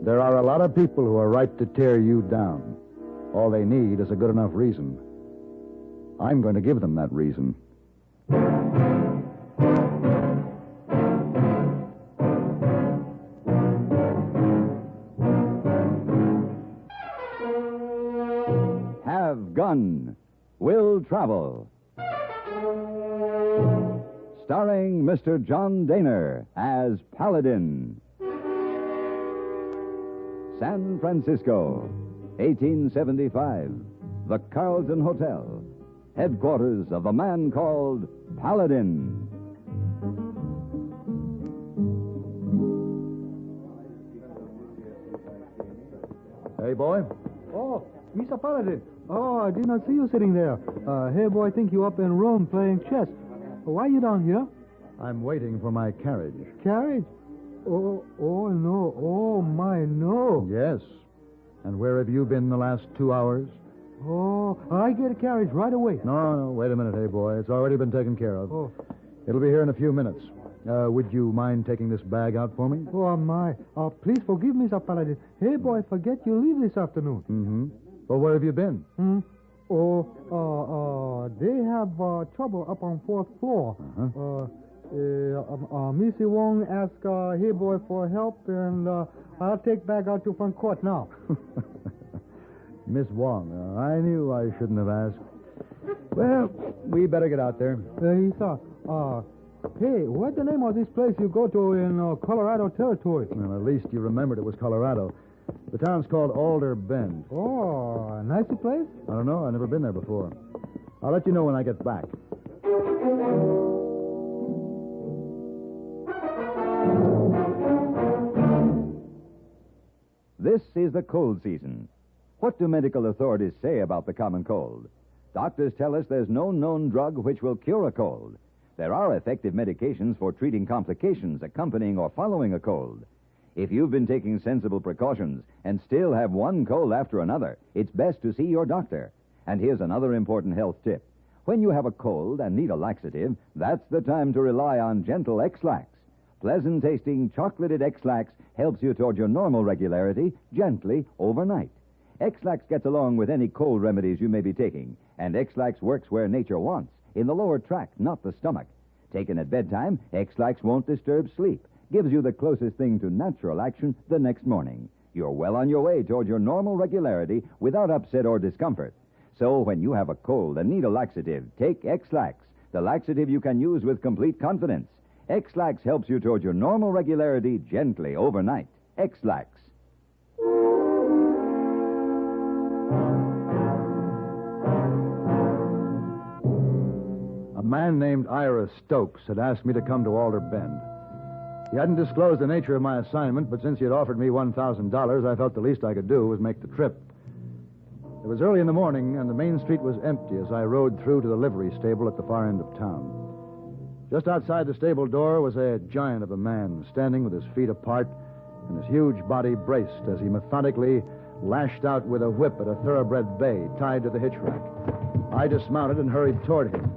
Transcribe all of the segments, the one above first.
There are a lot of people who are right to tear you down. All they need is a good enough reason. I'm going to give them that reason. Have Gun. Will Travel. Starring Mr. John Daner as Paladin. San Francisco, 1875. The Carlton Hotel. Headquarters of the man called Paladin. Hey, boy. Oh, Mr. Paladin. Oh, I did not see you sitting there. Hey, boy, I think you up in Rome playing chess. Why you down here? I'm waiting for my carriage. Carriage? Oh, no. Oh, my, no. Yes. And where have you been the last 2 hours? Oh, I get a carriage right away. No, wait a minute, hey, boy. It's already been taken care of. Oh. It'll be here in a few minutes. Would you mind taking this bag out for me? Oh, my. Please forgive me, Mr. Paladin. Hey, boy, forget you leave this afternoon. Mm-hmm. Well, where have you been? They have trouble up on 4th floor. Uh-huh. Missy Wong asked hey, boy, for help, and I'll take bag out to front court now. Miss Wong. I knew I shouldn't have asked. Well, we better get out there. Hey, what's the name of this place you go to in Colorado Territory? Well, at least you remembered it was Colorado. The town's called Alder Bend. Oh, a nice place? I don't know. I've never been there before. I'll let you know when I get back. This is the cold season. What do medical authorities say about the common cold? Doctors tell us there's no known drug which will cure a cold. There are effective medications for treating complications accompanying or following a cold. If you've been taking sensible precautions and still have one cold after another, it's best to see your doctor. And here's another important health tip. When you have a cold and need a laxative, that's the time to rely on gentle X-Lax. Pleasant-tasting, chocolated X-Lax helps you toward your normal regularity gently overnight. X-Lax gets along with any cold remedies you may be taking, and X-Lax works where nature wants, in the lower tract, not the stomach. Taken at bedtime, X-Lax won't disturb sleep, gives you the closest thing to natural action the next morning. You're well on your way toward your normal regularity without upset or discomfort. So when you have a cold and need a laxative, take X-Lax, the laxative you can use with complete confidence. X-Lax helps you toward your normal regularity gently overnight. X-Lax. A man named Ira Stokes had asked me to come to Alder Bend. He hadn't disclosed the nature of my assignment, but since he had offered me $1,000, I felt the least I could do was make the trip. It was early in the morning, and the main street was empty as I rode through to the livery stable at the far end of town. Just outside the stable door was a giant of a man, standing with his feet apart and his huge body braced as he methodically lashed out with a whip at a thoroughbred bay tied to the hitch rack. I dismounted and hurried toward him.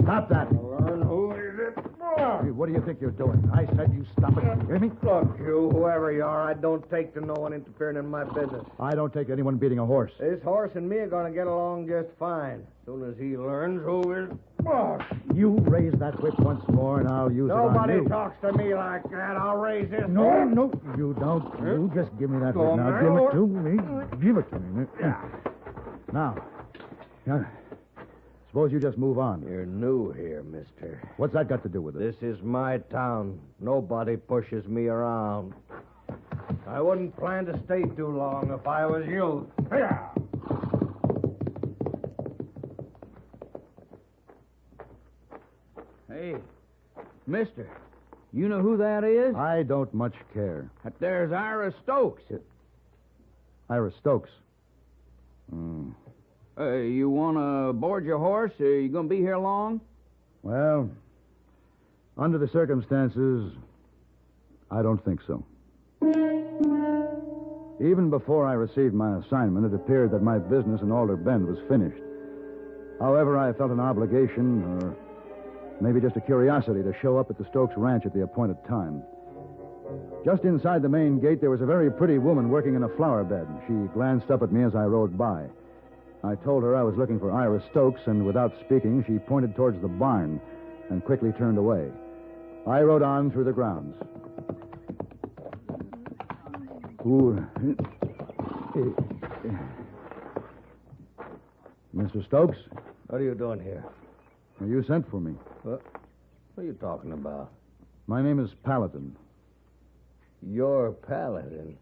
Stop that! Who is it? Hey, what do you think you're doing? I said you stop it. You hear me? Look, you, whoever you are, I don't take to no one interfering in my business. I don't take anyone beating a horse. This horse and me are going to get along just fine. As soon as he learns who is boss. You raise that whip once more, and I'll use it on Nobody you. talks to me like that. I'll raise this. No, you don't. You just give me that whip now. Give it to me. Give it to me. Now, suppose you just move on. You're new here, mister. What's that got to do with it? This is my town. Nobody pushes me around. I wouldn't plan to stay too long if I was you. Hey, mister, you know who that is? I don't much care. There's Ira Stokes. Ira Stokes. You want to board your horse? You going to be here long? Well, under the circumstances, I don't think so. Even before I received my assignment, it appeared that my business in Alder Bend was finished. However, I felt an obligation, or maybe just a curiosity, to show up at the Stokes ranch at the appointed time. Just inside the main gate, there was a very pretty woman working in a flower bed. She glanced up at me as I rode by. I told her I was looking for Ira Stokes, and without speaking, she pointed towards the barn and quickly turned away. I rode on through the grounds. Ooh. Mr. Stokes, What are you doing here? you sent for me. What are you talking about? My name is Paladin. You're Paladin.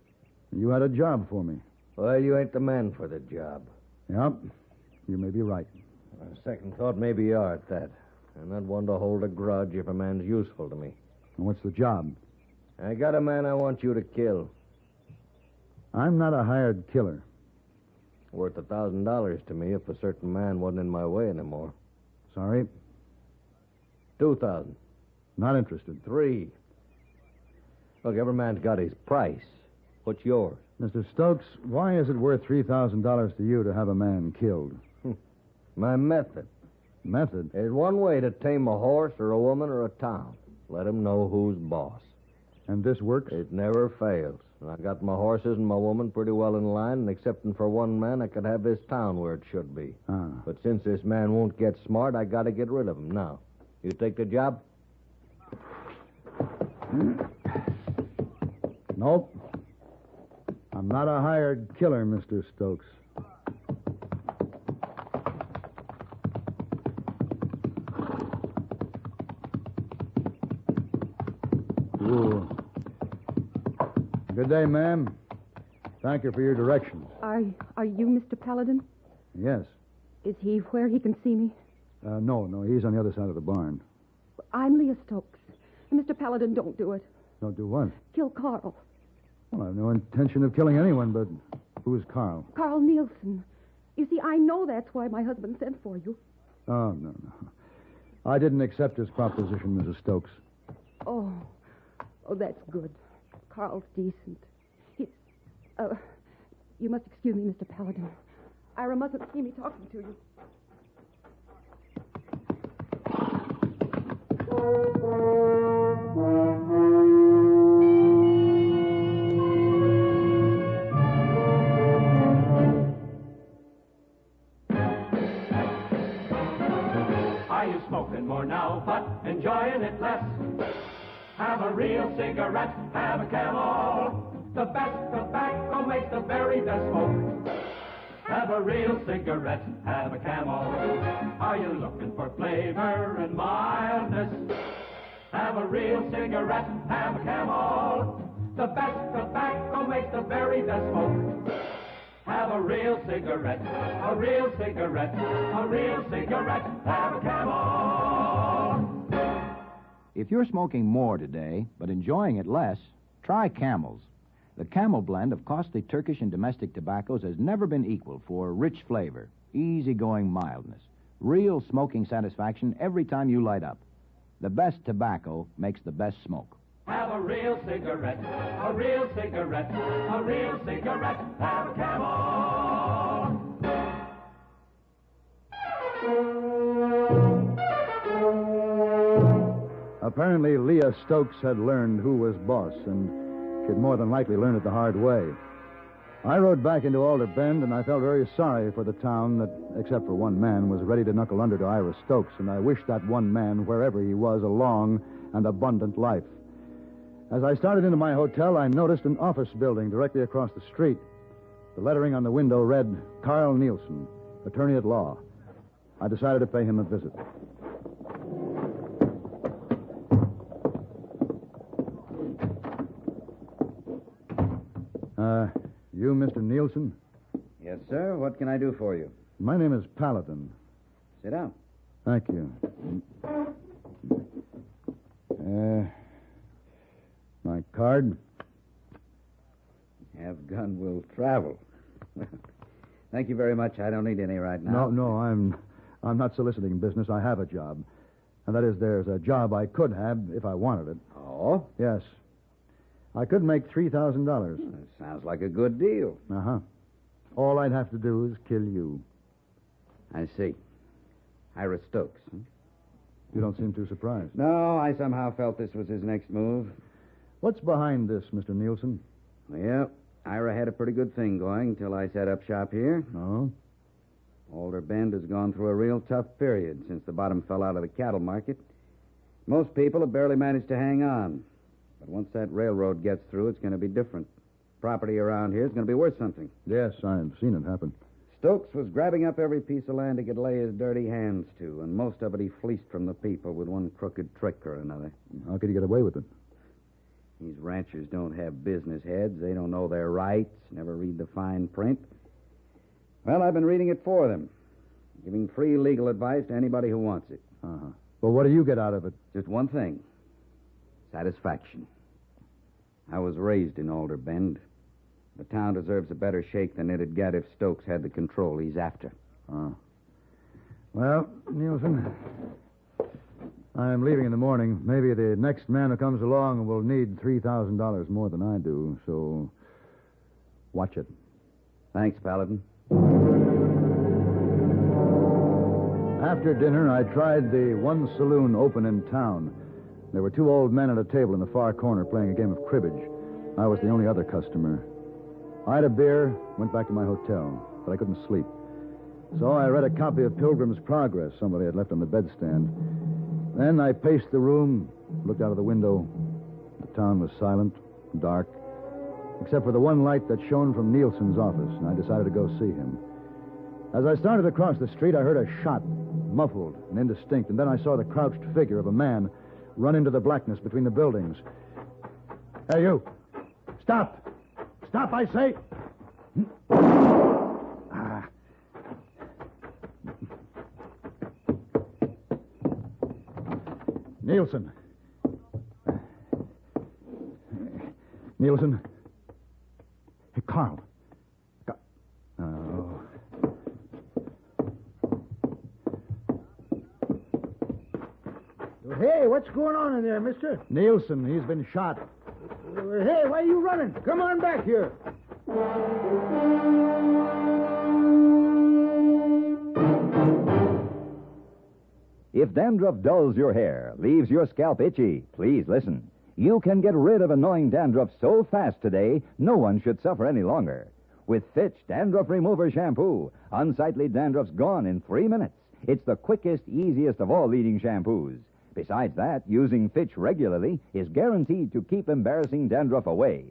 You had a job for me. Well, you ain't the man for the job. Yep, you may be right. On second thought, maybe you are at that. I'm not one to hold a grudge if a man's useful to me. And what's the job? I got a man I want you to kill. I'm not a hired killer. Worth $1,000 to me if a certain man wasn't in my way anymore. Sorry, 2,000. not interested. 3. Look, every man's got his price. What's yours? Mr. Stokes, why is it worth $3,000 to you to have a man killed? My method. Method? There's one way to tame a horse or a woman or a town. Let 'em know who's boss. And this works? It never fails. I got my horses and my woman pretty well in line, and excepting for one man, I could have this town where it should be. Ah. But since this man won't get smart, I got to get rid of him now. You take the job? Nope. I'm not a hired killer, Mr. Stokes. Ooh. Good day, ma'am. Thank you for your directions. Are you Mr. Paladin? Yes. Is he where he can see me? No, he's on the other side of the barn. I'm Leah Stokes. Mr. Paladin, don't do it. Don't do what? Kill Carl. Well, I have no intention of killing anyone, but who's Carl? Carl Nielsen. You see, I know that's why my husband sent for you. Oh, no. I didn't accept his proposition, Mrs. Stokes. Oh, that's good. Carl's decent. You must excuse me, Mr. Paladin. Ira mustn't see me talking to you. Are you smoking more now, but enjoying it less? Have a real cigarette, have a Camel. The best tobacco makes the very best smoke. Have a real cigarette, have a Camel. Are you looking for flavor and mildness? Have a real cigarette, have a Camel. The best tobacco makes the very best smoke. Have a real cigarette, a real cigarette, a real cigarette, have a Camel. If you're smoking more today, but enjoying it less, try Camels. The Camel blend of costly Turkish and domestic tobaccos has never been equal for rich flavor, easygoing mildness, real smoking satisfaction every time you light up. The best tobacco makes the best smoke. Have a real cigarette, a real cigarette, a real cigarette, have a Camel. Apparently, Leah Stokes had learned who was boss, and she'd more than likely learn it the hard way. I rode back into Alder Bend, and I felt very sorry for the town that, except for one man, was ready to knuckle under to Ira Stokes, and I wished that one man, wherever he was, a long and abundant life. As I started into my hotel, I noticed an office building directly across the street. The lettering on the window read, Carl Nielsen, attorney at law. I decided to pay him a visit. You Mr. Nielsen? Yes, sir. What can I do for you? My name is Paladin. Sit down. Thank you. My card? Have gun will travel. Thank you very much. I don't need any right now. No, I'm not soliciting business. I have a job. And that is, there's a job I could have if I wanted it. Oh? Yes. I could make $3,000. Sounds like a good deal. Uh-huh. All I'd have to do is kill you. I see. Ira Stokes. Huh? You don't seem too surprised. No, I somehow felt this was his next move. What's behind this, Mr. Nielsen? Well, Ira had a pretty good thing going until I set up shop here. No? Alder Bend has gone through a real tough period since the bottom fell out of the cattle market. Most people have barely managed to hang on. But once that railroad gets through, it's going to be different. Property around here is going to be worth something. Yes, I've seen it happen. Stokes was grabbing up every piece of land he could lay his dirty hands to, and most of it he fleeced from the people with one crooked trick or another. How could he get away with it? These ranchers don't have business heads. They don't know their rights, never read the fine print. Well, I've been reading it for them, giving free legal advice to anybody who wants it. Uh-huh. Well, what do you get out of it? Just one thing. Satisfaction. I was raised in Alder Bend. The town deserves a better shake than it'd get if Stokes had the control he's after. Well, Nielsen, I'm leaving in the morning. Maybe the next man who comes along will need $3,000 more than I do, so watch it. Thanks, Paladin. After dinner, I tried the one saloon open in town. There were two old men at a table in the far corner playing a game of cribbage. I was the only other customer. I had a beer, went back to my hotel, but I couldn't sleep. So I read a copy of Pilgrim's Progress somebody had left on the bedstand. Then I paced the room, looked out of the window. The town was silent, dark, except for the one light that shone from Nielsen's office, and I decided to go see him. As I started across the street, I heard a shot, muffled and indistinct, and then I saw the crouched figure of a man run into the blackness between the buildings. Hey, you! Stop! Stop, I say! Nielsen. Nielsen. Hey, Carl. Oh. Hey, what's going on in there, mister? Nielsen, he's been shot. Hey, why are you running? Come on back here. If dandruff dulls your hair, leaves your scalp itchy, please listen. You can get rid of annoying dandruff so fast today, no one should suffer any longer. With Fitch Dandruff Remover Shampoo, unsightly dandruff's gone in 3 minutes. It's the quickest, easiest of all leading shampoos. Besides that, using Fitch regularly is guaranteed to keep embarrassing dandruff away.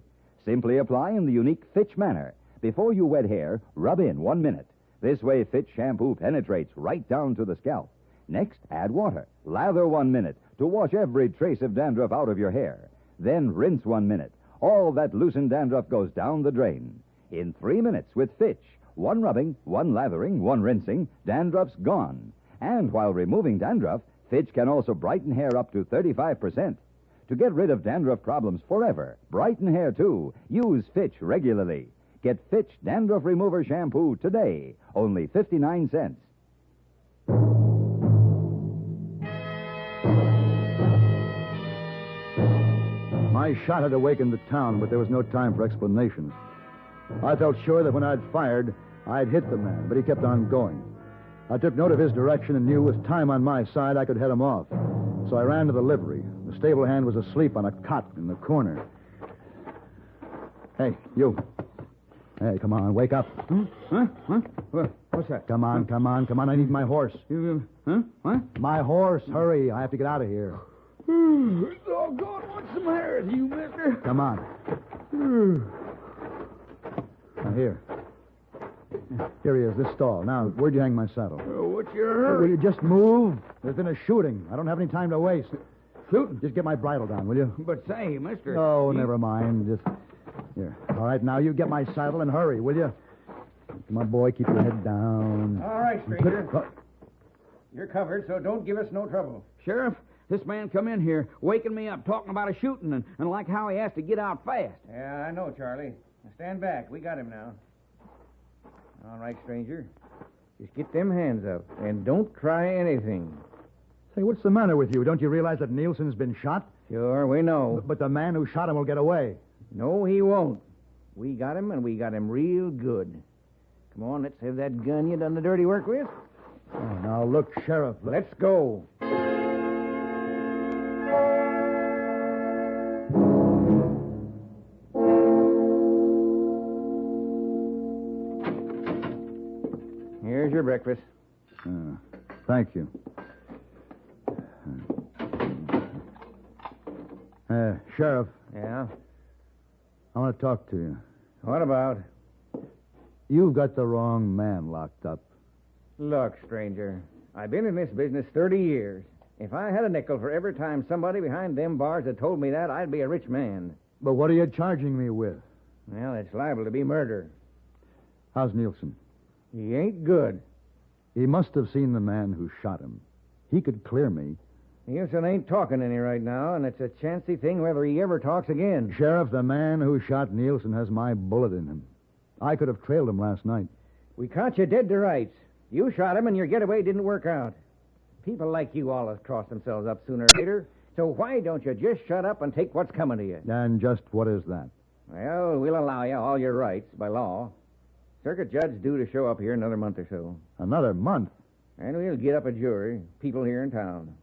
Simply apply in the unique Fitch manner. Before you wet hair, rub in 1 minute. This way, Fitch shampoo penetrates right down to the scalp. Next, add water. Lather 1 minute to wash every trace of dandruff out of your hair. Then rinse 1 minute. All that loosened dandruff goes down the drain. In 3 minutes with Fitch, 1 rubbing, 1 lathering, 1 rinsing, dandruff's gone. And while removing dandruff, Fitch can also brighten hair up to 35%. To get rid of dandruff problems forever, brighten hair too, use Fitch regularly. Get Fitch Dandruff Remover Shampoo today, only 59 cents. My shot had awakened the town, but there was no time for explanations. I felt sure that when I'd fired, I'd hit the man, but he kept on going. I took note of his direction and knew with time on my side I could head him off. So I ran to the livery. The stable hand was asleep on a cot in the corner. Hey, you. Hey, come on, wake up. Huh? What's that? Come on. I need my horse. Huh? What? My horse, hurry. I have to get out of here. Doggone, what's the matter with you, mister? Come on. Now, here. Here he is, this stall. Now, where'd you hang my saddle? What's your hurry? Will you just move? There's been a shooting. I don't have any time to waste. Shooting? Just get my bridle down, will you? But say, mister... Oh, never mind. Just... Here. All right, now you get my saddle and hurry, will you? Come on, boy, keep your head down. All right, stranger. You're covered, so don't give us no trouble. Sheriff, this man come in here, waking me up, talking about a shooting, and like how he has to get out fast. Yeah, I know, Charlie. Now stand back. We got him now. All right, stranger. Just get them hands up, and don't try anything. Say, what's the matter with you? Don't you realize that Nielsen's been shot? Sure, we know. But the man who shot him will get away. No, he won't. We got him, and we got him real good. Come on, let's have that gun you done the dirty work with. Oh, now, look, Sheriff. Let's go. Here's your breakfast. Thank you. Sheriff, Yeah? I want to talk to you. What about? You've got the wrong man locked up. Look, stranger, I've been in this business 30 years. If I had a nickel for every time somebody behind them bars had told me that, I'd be a rich man. But what are you charging me with? Well, it's liable to be murder. How's Nielsen? He ain't good. He must have seen the man who shot him. He could clear me. Nielsen ain't talking any right now, and it's a chancy thing whether he ever talks again. Sheriff, the man who shot Nielsen has my bullet in him. I could have trailed him last night. We caught you dead to rights. You shot him, and your getaway didn't work out. People like you always cross themselves up sooner or later, so why don't you just shut up and take what's coming to you? And just what is that? Well, we'll allow you all your rights by law. Circuit judge due to show up here another month or so. Another month? And we'll get up a jury, people here in town.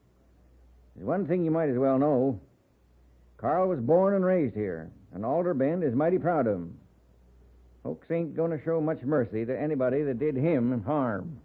There's one thing you might as well know. Carl was born and raised here, and Alder Bend is mighty proud of him. Folks ain't going to show much mercy to anybody that did him harm.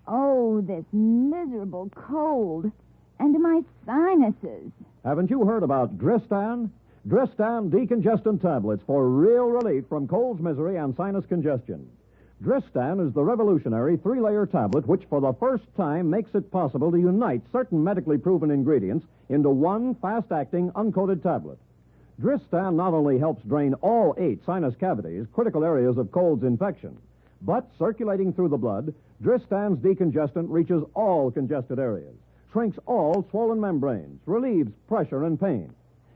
Oh, this miserable cold. And my sinuses. Haven't you heard about Dristan? Dristan decongestant tablets for real relief from cold's misery and sinus congestion. Dristan is the revolutionary 3-layer tablet which for the first time makes it possible to unite certain medically proven ingredients into one fast-acting, uncoated tablet. Dristan not only helps drain all 8 sinus cavities, critical areas of cold's infection, but circulating through the blood, Dristan's decongestant reaches all congested areas, shrinks all swollen membranes, relieves pressure and pain.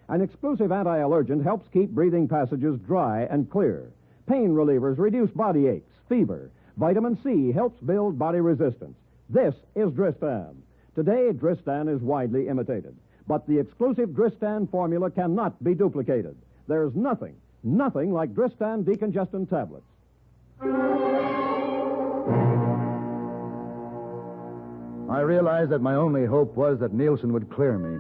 An exclusive anti-allergent helps keep breathing passages dry and clear. Pain relievers reduce body aches, fever. Vitamin C helps build body resistance. This is Dristan. Today, Dristan is widely imitated, but the exclusive Dristan formula cannot be duplicated. There's nothing like Dristan decongestant tablets. I realized that my only hope was that Nielsen would clear me.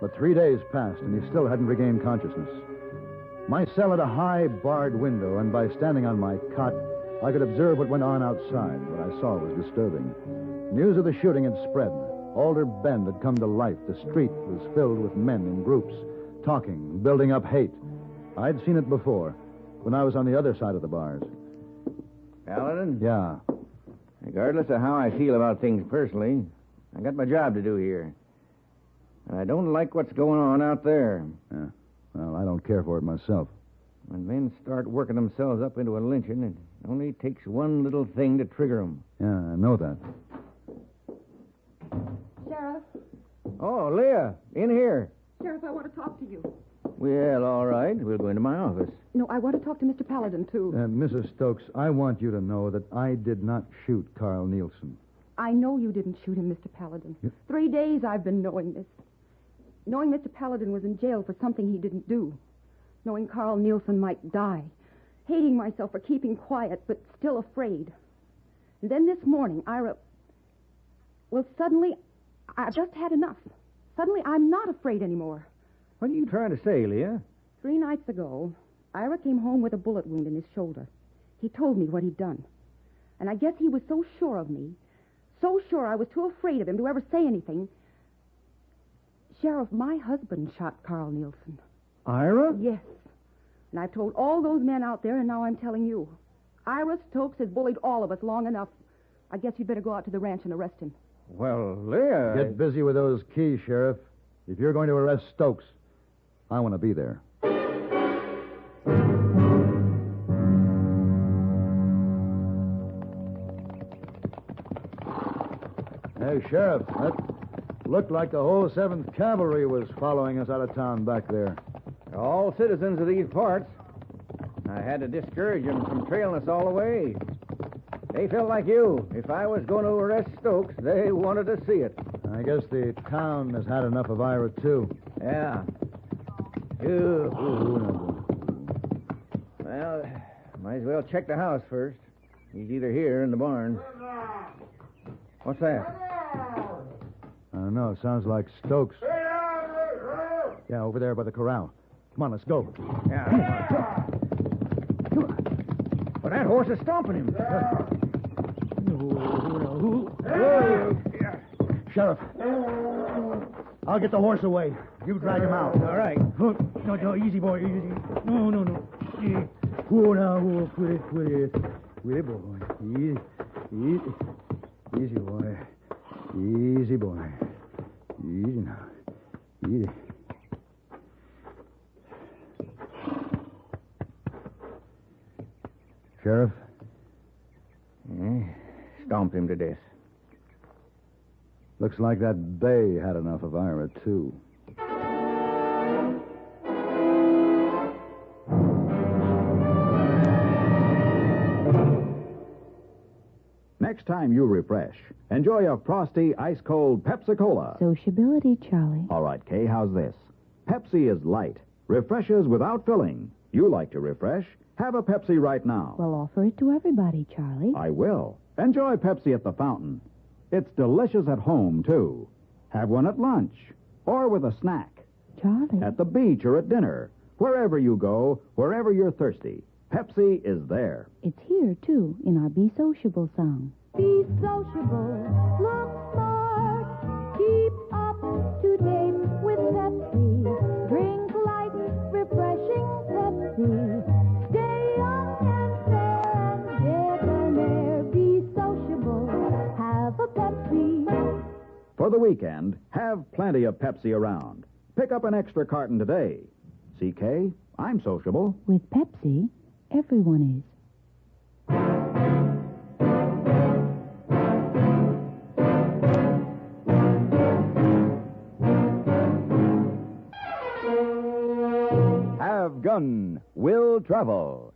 But 3 days passed, and he still hadn't regained consciousness. My cell had a high, barred window, and by standing on my cot, I could observe what went on outside. What I saw was disturbing. News of the shooting had spread. Alder Bend had come to life. The street was filled with men in groups, talking, building up hate. I'd seen it before, when I was on the other side of the bars. Paladin? Yeah. Regardless of how I feel about things personally, I got my job to do here. And I don't like what's going on out there. Yeah. Well, I don't care for it myself. When men start working themselves up into a lynching, it only takes one little thing to trigger them. Yeah, I know that. Sheriff. Oh, Leah, in here. Sheriff, I want to talk to you. Well, all right. We'll go into my office. No, I want to talk to Mr. Paladin, too. Mrs. Stokes, I want you to know that I did not shoot Carl Nielsen. I know you didn't shoot him, Mr. Paladin. 3 days I've been knowing this. Knowing Mr. Paladin was in jail for something he didn't do. Knowing Carl Nielsen might die. Hating myself for keeping quiet, but still afraid. And then this morning, Well, suddenly, I've just had enough. Suddenly, I'm not afraid anymore. What are you trying to say, Leah? 3 nights ago, Ira came home with a bullet wound in his shoulder. He told me what he'd done. And I guess he was so sure of me, so sure I was too afraid of him to ever say anything. Sheriff, my husband shot Carl Nielsen. Ira? Yes. And I've told all those men out there, and now I'm telling you. Ira Stokes has bullied all of us long enough. I guess you'd better go out to the ranch and arrest him. Well, Leah... Get busy with those keys, Sheriff. If you're going to arrest Stokes, I want to be there. Hey, Sheriff, that looked like the whole 7th Cavalry was following us out of town back there. They're all citizens of these parts. I had to discourage them from trailing us all the way. They felt like you. If I was going to arrest Stokes, they wanted to see it. I guess the town has had enough of Ira, too. Yeah. Well, might as well check the house first. He's either here or in the barn. What's that? don't know. Sounds like Stokes. Yeah, over there by the corral. Come on, let's go. Yeah. Well, that horse is stomping him. Sheriff, I'll get the horse away. You drag him out. All right. No, easy, boy, easy. No. Whoa, now, whoa, quit it, boy. Easy, boy. Easy, boy. Easy now. Easy. Sheriff? Stomped him to death. Looks like that bay had enough of Ira, too. Next time you refresh, enjoy a frosty, ice-cold Pepsi-Cola. Sociability, Charlie. All right, Kay, how's this? Pepsi is light, refreshes without filling. You like to refresh? Have a Pepsi right now. Well, offer it to everybody, Charlie. I will. Enjoy Pepsi at the fountain. It's delicious at home, too. Have one at lunch or with a snack. Charlie. At the beach or at dinner. Wherever you go, wherever you're thirsty, Pepsi is there. It's here, too, in our Be Sociable song. Be sociable, look smart, keep up to date with Pepsi. Drink light, refreshing Pepsi. Stay young and fair and debonair. Be sociable, have a Pepsi. For the weekend, have plenty of Pepsi around. Pick up an extra carton today. CK, I'm sociable. With Pepsi, everyone is. Have Gun Will Travel.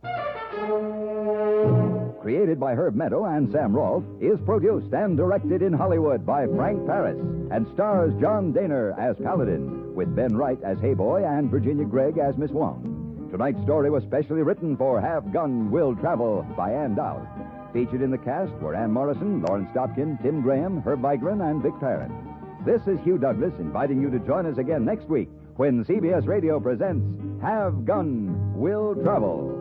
Created by Herb Meadow and Sam Rolfe, is produced and directed in Hollywood by Frank Paris and stars John Daner as Paladin, with Ben Wright as Hayboy and Virginia Gregg as Miss Wong. Tonight's story was specially written for Have Gun Will Travel by Ann Dowd. Featured in the cast were Ann Morrison, Lawrence Stopkin, Tim Graham, Herb Vigran, and Vic Parent. This is Hugh Douglas inviting you to join us again next week when CBS Radio presents Have Gun Will Travel.